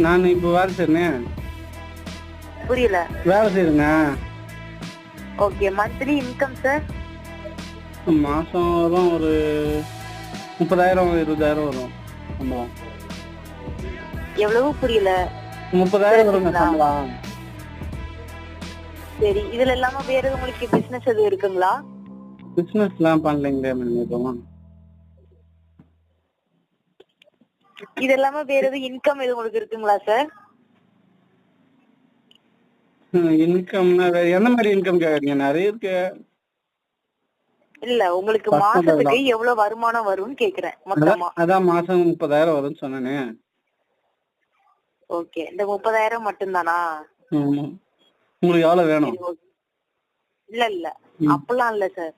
நான் இப்போ வேலை செய்றேன். புரியல. வேலை செய்யுங்க. ஓகே. Monthly income sir? மாசம் வரும் ஒரு 30,000 20,000 வரும் சம்பளம். எவ்வளவு? புரியல. 30,000 வருங்க சம்பளம். சரி, இதுல இல்லாம வேற உங்களுக்கு பிசினஸ் எதுவும் இருக்குங்களா? பிசினஸ் எல்லாம் பண்ணலைங்களே மேடம். இது இல்லாம வேற எதுவும் இன்கம் எதுவும் உங்களுக்கு இருக்குங்களா சார்? இன்கம்னா என்ன மாதிரி இன்கம் கேக்குறீங்க? நிறைய இருக்கு. இல்ல, உங்களுக்கு மாசத்துக்கு எவ்வளவு வருமானம் வரும்னு கேக்குறேன் மொத்தமா. அதான் மாசம் 30,000 வரும்னு சொன்னேனே. ஓகே. இந்த 30,000 மட்டும்தானா? ஆமா. உங்களுக்கு எவ்வளவு வேணும்? இல்ல இல்ல, அப்பெல்லாம் இல்ல சார்.